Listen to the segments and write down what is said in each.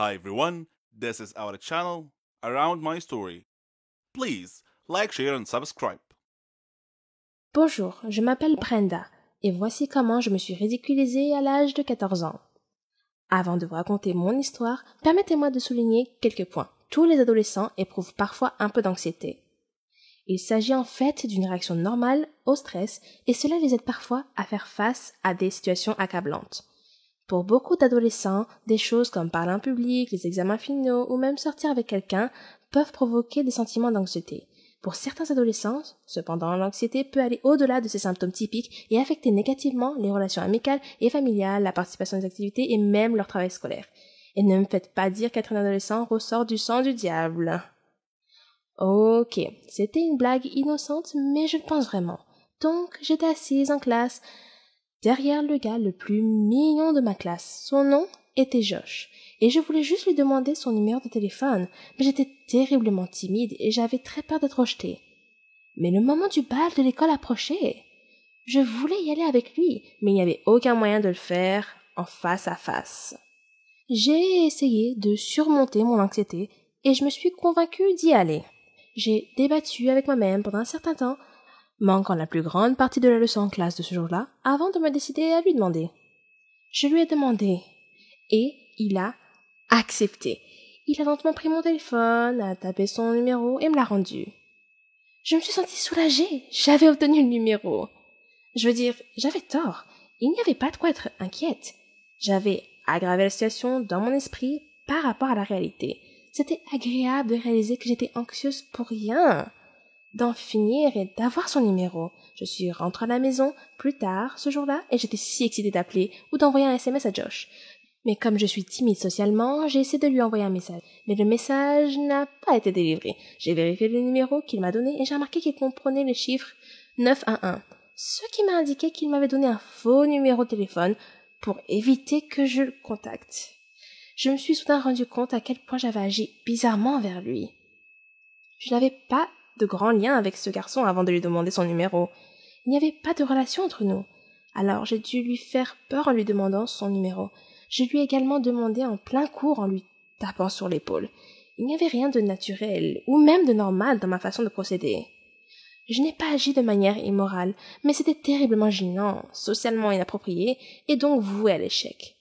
Hi everyone, this is our channel Around My Story. Please like, share and subscribe. Bonjour, je m'appelle Brenda et voici comment je me suis ridiculisée à l'âge de 14 ans. Avant de vous raconter mon histoire, permettez-moi de souligner quelques points. Tous les adolescents éprouvent parfois un peu d'anxiété. Il s'agit en fait d'une réaction normale au stress et cela les aide parfois à faire face à des situations accablantes. Pour beaucoup d'adolescents, des choses comme parler en public, les examens finaux ou même sortir avec quelqu'un peuvent provoquer des sentiments d'anxiété. Pour certains adolescents, cependant, l'anxiété peut aller au-delà de ces symptômes typiques et affecter négativement les relations amicales et familiales, la participation des activités et même leur travail scolaire. Et ne me faites pas dire qu'être un adolescent ressort du sang du diable. Ok, c'était une blague innocente, mais je le pense vraiment. Donc, j'étais assise en classe, derrière le gars le plus mignon de ma classe. Son nom était Josh. Et je voulais juste lui demander son numéro de téléphone, mais j'étais terriblement timide et j'avais très peur d'être rejetée. Mais le moment du bal de l'école approchait. Je voulais y aller avec lui, mais il n'y avait aucun moyen de le faire en face à face. J'ai essayé de surmonter mon anxiété et je me suis convaincue d'y aller. J'ai débattu avec moi-même pendant un certain temps, manquant la plus grande partie de la leçon en classe de ce jour-là, avant de me décider à lui demander. Je lui ai demandé, et il a accepté. Il a lentement pris mon téléphone, a tapé son numéro et me l'a rendu. Je me suis sentie soulagée, j'avais obtenu le numéro. Je veux dire, j'avais tort, il n'y avait pas de quoi être inquiète. J'avais aggravé la situation dans mon esprit par rapport à la réalité. C'était agréable de réaliser que j'étais anxieuse pour rien. D'en finir et d'avoir son numéro. Je suis rentrée à la maison plus tard ce jour-là et j'étais si excitée d'appeler ou d'envoyer un SMS à Josh. Mais comme je suis timide socialement, j'ai essayé de lui envoyer un message. Mais le message n'a pas été délivré. J'ai vérifié le numéro qu'il m'a donné et j'ai remarqué qu'il comprenait le chiffre 911. Ce qui m'a indiqué qu'il m'avait donné un faux numéro de téléphone pour éviter que je le contacte. Je me suis soudain rendu compte à quel point j'avais agi bizarrement envers lui. Je n'avais pas de grand lien avec ce garçon avant de lui demander son numéro. Il n'y avait pas de relation entre nous. Alors j'ai dû lui faire peur en lui demandant son numéro. Je lui ai également demandé en plein cours en lui tapant sur l'épaule. Il n'y avait rien de naturel ou même de normal dans ma façon de procéder. Je n'ai pas agi de manière immorale, mais c'était terriblement gênant, socialement inapproprié et donc voué à l'échec.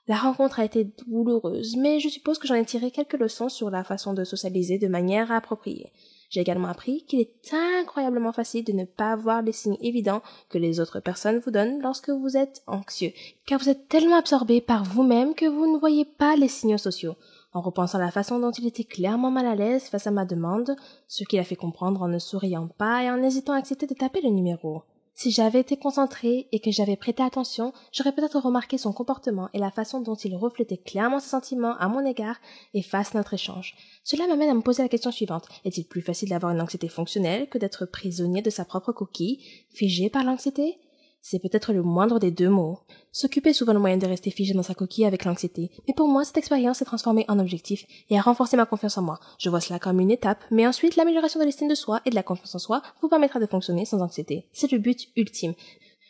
La rencontre a été douloureuse, mais je suppose que j'en ai tiré quelques leçons sur la façon de socialiser de manière appropriée. J'ai également appris qu'il est incroyablement facile de ne pas voir les signes évidents que les autres personnes vous donnent lorsque vous êtes anxieux, car vous êtes tellement absorbé par vous-même que vous ne voyez pas les signaux sociaux. En repensant à la façon dont il était clairement mal à l'aise face à ma demande, ce qui l'a fait comprendre en ne souriant pas et en hésitant à accepter de taper le numéro. Si j'avais été concentrée et que j'avais prêté attention, j'aurais peut-être remarqué son comportement et la façon dont il reflétait clairement ses sentiments à mon égard et face à notre échange. Cela m'amène à me poser la question suivante. Est-il plus facile d'avoir une anxiété fonctionnelle que d'être prisonnier de sa propre coquille, figé par l'anxiété? C'est peut-être le moindre des deux mots. S'occuper est souvent le moyen de rester figé dans sa coquille avec l'anxiété. Mais pour moi, cette expérience s'est transformée en objectif et a renforcé ma confiance en moi. Je vois cela comme une étape, mais ensuite, l'amélioration de l'estime de soi et de la confiance en soi vous permettra de fonctionner sans anxiété. C'est le but ultime.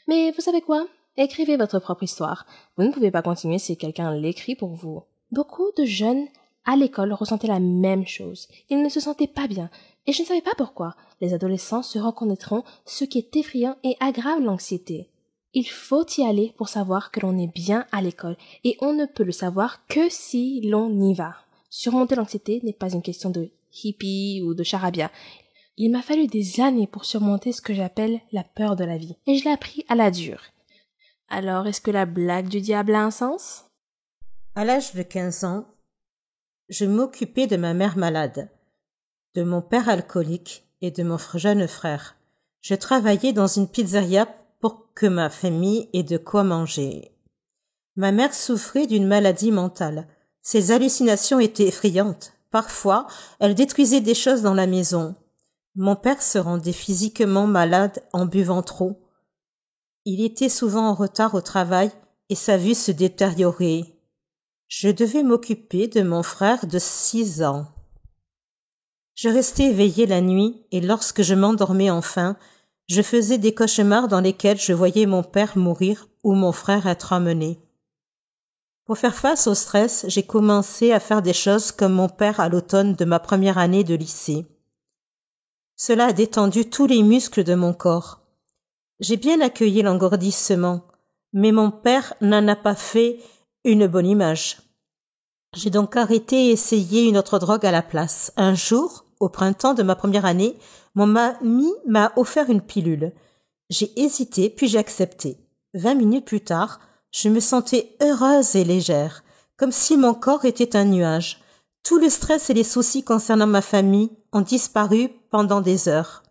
Mais vous savez quoi? Écrivez votre propre histoire. Vous ne pouvez pas continuer si quelqu'un l'écrit pour vous. Beaucoup de jeunes à l'école ressentaient la même chose. Ils ne se sentaient pas bien. Et je ne savais pas pourquoi. Les adolescents se reconnaîtront ce qui est effrayant et aggrave l'anxiété. Il faut y aller pour savoir que l'on est bien à l'école, et on ne peut le savoir que si l'on y va. Surmonter l'anxiété n'est pas une question de hippie ou de charabia. Il m'a fallu des années pour surmonter ce que j'appelle la peur de la vie, et je l'ai appris à la dure. Alors, est-ce que la blague du diable a un sens? À l'âge de 15 ans, je m'occupais de ma mère malade, de mon père alcoolique et de mon jeune frère. Je travaillais dans une pizzeria pour que ma famille ait de quoi manger. Ma mère souffrait d'une maladie mentale. Ses hallucinations étaient effrayantes. Parfois, elle détruisait des choses dans la maison. Mon père se rendait physiquement malade en buvant trop. Il était souvent en retard au travail et sa vue se détériorait. Je devais m'occuper de mon frère de 6 ans. Je restais éveillée la nuit et lorsque je m'endormais enfin, je faisais des cauchemars dans lesquels je voyais mon père mourir ou mon frère être emmené. Pour faire face au stress, j'ai commencé à faire des choses comme mon père à l'automne de ma première année de lycée. Cela a détendu tous les muscles de mon corps. J'ai bien accueilli l'engourdissement, mais mon père n'en a pas fait une bonne image. J'ai donc arrêté et essayé une autre drogue à la place. Un jour, au printemps de ma première année, mon ami m'a offert une pilule. J'ai hésité, puis j'ai accepté. 20 minutes plus tard, je me sentais heureuse et légère, comme si mon corps était un nuage. Tout le stress et les soucis concernant ma famille ont disparu pendant des heures.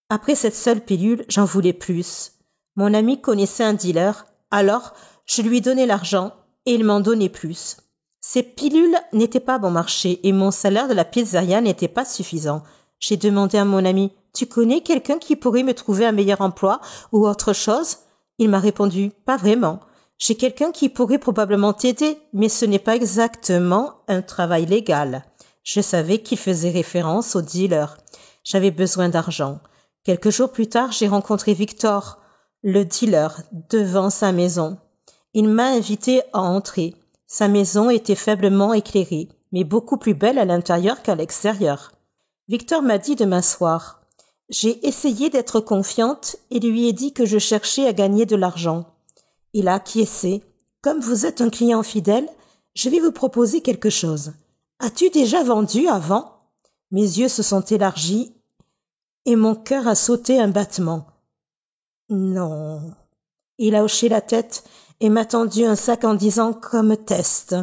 Après cette seule pilule, j'en voulais plus. Mon ami connaissait un dealer, alors je lui donnais l'argent et il m'en donnait plus. Ces pilules n'étaient pas bon marché et mon salaire de la pizzeria n'était pas suffisant. J'ai demandé à mon ami « Tu connais quelqu'un qui pourrait me trouver un meilleur emploi ou autre chose ?» Il m'a répondu « Pas vraiment. J'ai quelqu'un qui pourrait probablement t'aider, mais ce n'est pas exactement un travail légal. » Je savais qu'il faisait référence au dealer. J'avais besoin d'argent. Quelques jours plus tard, j'ai rencontré Victor, le dealer, devant sa maison. Il m'a invité à entrer. Sa maison était faiblement éclairée, mais beaucoup plus belle à l'intérieur qu'à l'extérieur. Victor m'a dit de m'asseoir. J'ai essayé d'être confiante et lui ai dit que je cherchais à gagner de l'argent. Il a acquiescé. Comme vous êtes un client fidèle, je vais vous proposer quelque chose. As-tu déjà vendu avant? Mes yeux se sont élargis et mon cœur a sauté un battement. Non. Il a hoché la tête et m'a tendu un sac en disant comme test.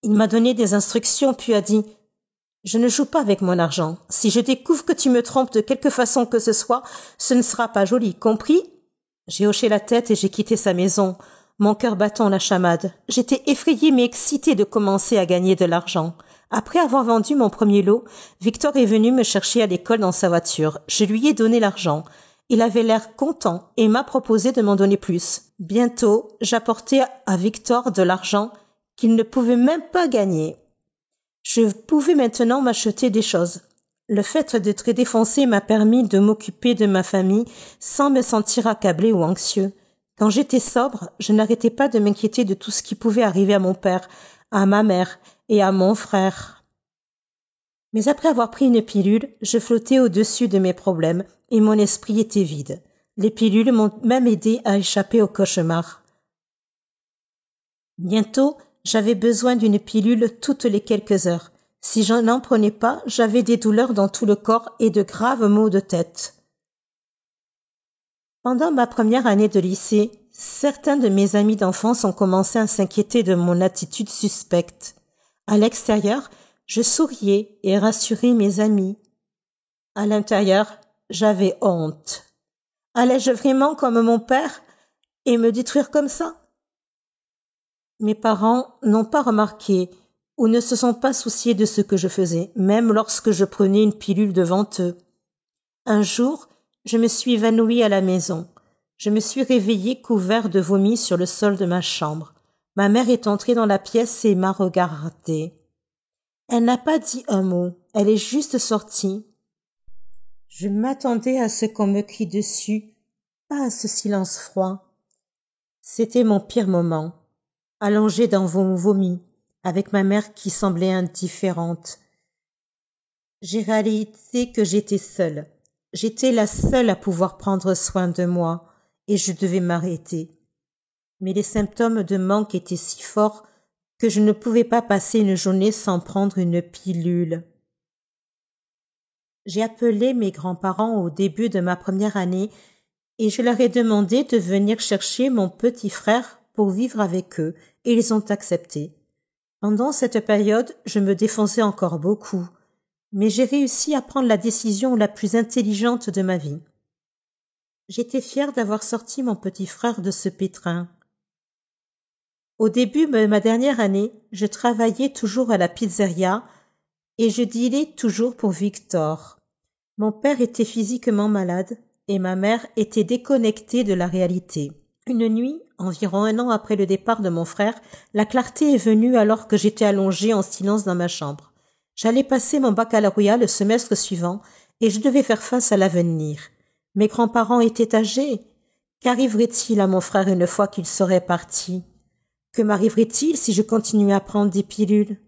Il m'a donné des instructions puis a dit « Je ne joue pas avec mon argent. Si je découvre que tu me trompes de quelque façon que ce soit, ce ne sera pas joli, compris ?» J'ai hoché la tête et j'ai quitté sa maison, mon cœur battant la chamade. J'étais effrayée mais excitée de commencer à gagner de l'argent. Après avoir vendu mon premier lot, Victor est venu me chercher à l'école dans sa voiture. Je lui ai donné l'argent. Il avait l'air content et m'a proposé de m'en donner plus. Bientôt, j'apportais à Victor de l'argent qu'il ne pouvait même pas gagner. Je pouvais maintenant m'acheter des choses. Le fait d'être défoncé m'a permis de m'occuper de ma famille sans me sentir accablé ou anxieux. Quand j'étais sobre, je n'arrêtais pas de m'inquiéter de tout ce qui pouvait arriver à mon père, à ma mère et à mon frère. Mais après avoir pris une pilule, je flottais au-dessus de mes problèmes et mon esprit était vide. Les pilules m'ont même aidé à échapper au cauchemar. Bientôt, j'avais besoin d'une pilule toutes les quelques heures. Si je n'en prenais pas, j'avais des douleurs dans tout le corps et de graves maux de tête. Pendant ma première année de lycée, certains de mes amis d'enfance ont commencé à s'inquiéter de mon attitude suspecte. À l'extérieur, je souriais et rassurais mes amis. À l'intérieur, j'avais honte. Allais-je vraiment comme mon père et me détruire comme ça? Mes parents n'ont pas remarqué ou ne se sont pas souciés de ce que je faisais, même lorsque je prenais une pilule devant eux. Un jour, je me suis évanouie à la maison. Je me suis réveillée couvert de vomi sur le sol de ma chambre. Ma mère est entrée dans la pièce et m'a regardée. Elle n'a pas dit un mot, elle est juste sortie. Je m'attendais à ce qu'on me crie dessus, pas à ce silence froid. C'était mon pire moment, allongé dans mon vomi, avec ma mère qui semblait indifférente. J'ai réalisé que j'étais seule. J'étais la seule à pouvoir prendre soin de moi, et je devais m'arrêter. Mais les symptômes de manque étaient si forts que je ne pouvais pas passer une journée sans prendre une pilule. J'ai appelé mes grands-parents au début de ma première année et je leur ai demandé de venir chercher mon petit frère pour vivre avec eux, et ils ont accepté. Pendant cette période, je me défonçais encore beaucoup, mais j'ai réussi à prendre la décision la plus intelligente de ma vie. J'étais fière d'avoir sorti mon petit frère de ce pétrin. Au début de ma dernière année, je travaillais toujours à la pizzeria et je dînais toujours pour Victor. Mon père était physiquement malade et ma mère était déconnectée de la réalité. Une nuit, environ 1 an après le départ de mon frère, la clarté est venue alors que j'étais allongée en silence dans ma chambre. J'allais passer mon baccalauréat le semestre suivant et je devais faire face à l'avenir. Mes grands-parents étaient âgés. Qu'arriverait-il à mon frère une fois qu'il serait parti? Que m'arriverait-il si je continuais à prendre des pilules?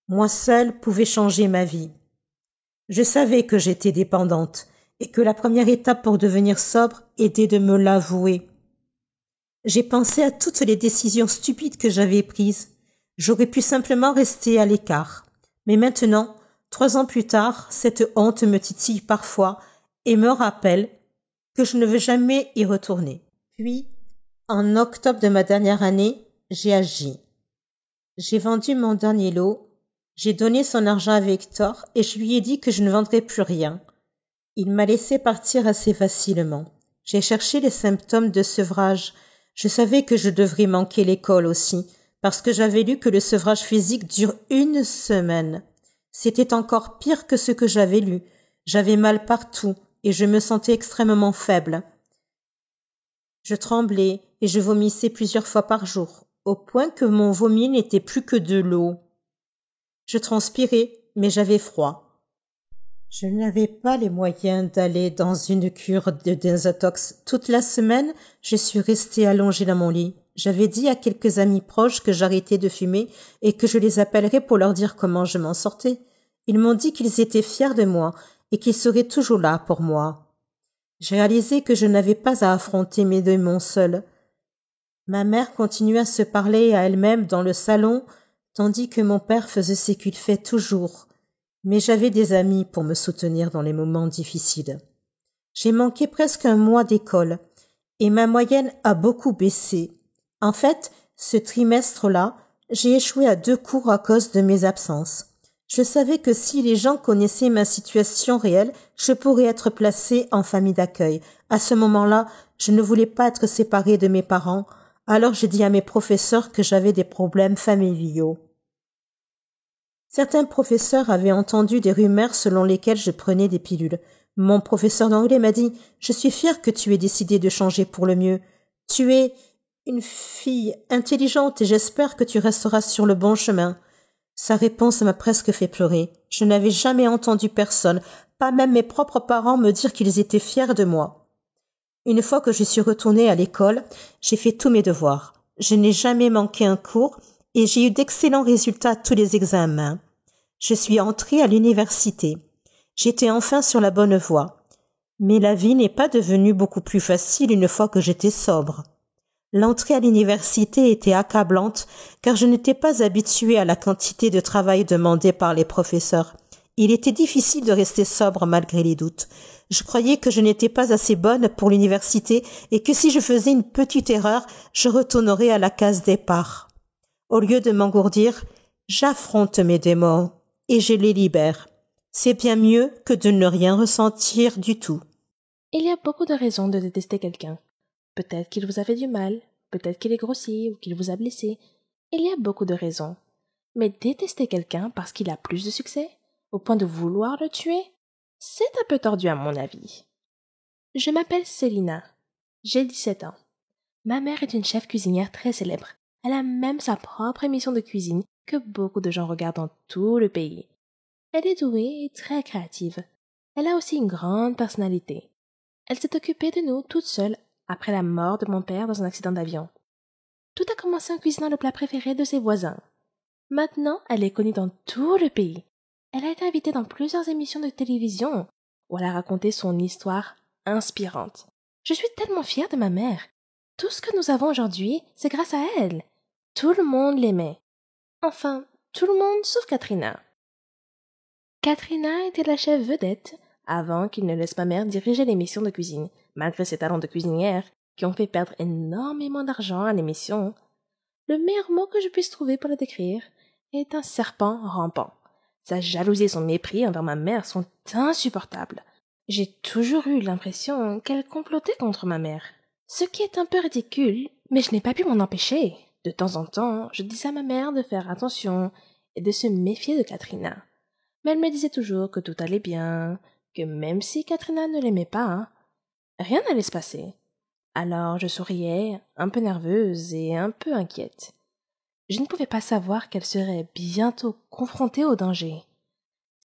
Moi seule pouvais changer ma vie. Je savais que j'étais dépendante et que la première étape pour devenir sobre était de me l'avouer. J'ai pensé à toutes les décisions stupides que j'avais prises. J'aurais pu simplement rester à l'écart. Mais maintenant, 3 ans plus tard, cette honte me titille parfois et me rappelle que je ne veux jamais y retourner. Puis, en octobre de ma dernière année, j'ai agi. J'ai vendu mon dernier lot, j'ai donné son argent à Victor et je lui ai dit que je ne vendrais plus rien. Il m'a laissé partir assez facilement. J'ai cherché les symptômes de sevrage. Je savais que je devrais manquer l'école aussi, parce que j'avais lu que le sevrage physique dure 1 semaine. C'était encore pire que ce que j'avais lu. J'avais mal partout et je me sentais extrêmement faible. Je tremblais et je vomissais plusieurs fois par jour, au point que mon vomi n'était plus que de l'eau. Je transpirais, mais j'avais froid. Je n'avais pas les moyens d'aller dans une cure de désintox. Toute la semaine, je suis restée allongée dans mon lit. J'avais dit à quelques amis proches que j'arrêtais de fumer et que je les appellerais pour leur dire comment je m'en sortais. Ils m'ont dit qu'ils étaient fiers de moi et qu'ils seraient toujours là pour moi. J'ai réalisé que je n'avais pas à affronter mes démons seule. Ma mère continuait à se parler à elle-même dans le salon, tandis que mon père faisait ce qu'il fait toujours. Mais j'avais des amis pour me soutenir dans les moments difficiles. J'ai manqué presque 1 mois d'école et ma moyenne a beaucoup baissé. En fait, ce trimestre-là, j'ai échoué à 2 cours à cause de mes absences. Je savais que si les gens connaissaient ma situation réelle, je pourrais être placée en famille d'accueil. À ce moment-là, je ne voulais pas être séparée de mes parents, alors j'ai dit à mes professeurs que j'avais des problèmes familiaux. Certains professeurs avaient entendu des rumeurs selon lesquelles je prenais des pilules. Mon professeur d'anglais m'a dit « Je suis fier que tu aies décidé de changer pour le mieux. Tu es une fille intelligente et j'espère que tu resteras sur le bon chemin. » Sa réponse m'a presque fait pleurer. Je n'avais jamais entendu personne, pas même mes propres parents, me dire qu'ils étaient fiers de moi. Une fois que je suis retournée à l'école, j'ai fait tous mes devoirs. Je n'ai jamais manqué un cours et j'ai eu d'excellents résultats à tous les examens. Je suis entrée à l'université. J'étais enfin sur la bonne voie. Mais la vie n'est pas devenue beaucoup plus facile une fois que j'étais sobre. L'entrée à l'université était accablante car je n'étais pas habituée à la quantité de travail demandé par les professeurs. Il était difficile de rester sobre malgré les doutes. Je croyais que je n'étais pas assez bonne pour l'université et que si je faisais une petite erreur, je retournerais à la case départ. Au lieu de m'engourdir, j'affronte mes démons et je les libère. C'est bien mieux que de ne rien ressentir du tout. Il y a beaucoup de raisons de détester quelqu'un. Peut-être qu'il vous a fait du mal, peut-être qu'il est grossier ou qu'il vous a blessé. Il y a beaucoup de raisons. Mais détester quelqu'un parce qu'il a plus de succès, au point de vouloir le tuer, c'est un peu tordu à mon avis. Je m'appelle Célina. J'ai 17 ans. Ma mère est une chef cuisinière très célèbre. Elle a même sa propre émission de cuisine que beaucoup de gens regardent dans tout le pays. Elle est douée et très créative. Elle a aussi une grande personnalité. Elle s'est occupée de nous toute seule après la mort de mon père dans un accident d'avion. Tout a commencé en cuisinant le plat préféré de ses voisins. Maintenant, elle est connue dans tout le pays. Elle a été invitée dans plusieurs émissions de télévision où elle a raconté son histoire inspirante. Je suis tellement fière de ma mère. Tout ce que nous avons aujourd'hui, c'est grâce à elle. Tout le monde l'aimait. Enfin, tout le monde sauf Katrina. Katrina était la chef vedette avant qu'il ne laisse ma mère diriger l'émission de cuisine, malgré ses talents de cuisinière qui ont fait perdre énormément d'argent à l'émission. Le meilleur mot que je puisse trouver pour la décrire est un serpent rampant. Sa jalousie et son mépris envers ma mère sont insupportables. J'ai toujours eu l'impression qu'elle complotait contre ma mère. Ce qui est un peu ridicule, mais je n'ai pas pu m'en empêcher. De temps en temps, je disais à ma mère de faire attention et de se méfier de Katrina. Mais elle me disait toujours que tout allait bien, que même si Katrina ne l'aimait pas, rien n'allait se passer. Alors je souriais, un peu nerveuse et un peu inquiète. Je ne pouvais pas savoir qu'elle serait bientôt confrontée au danger.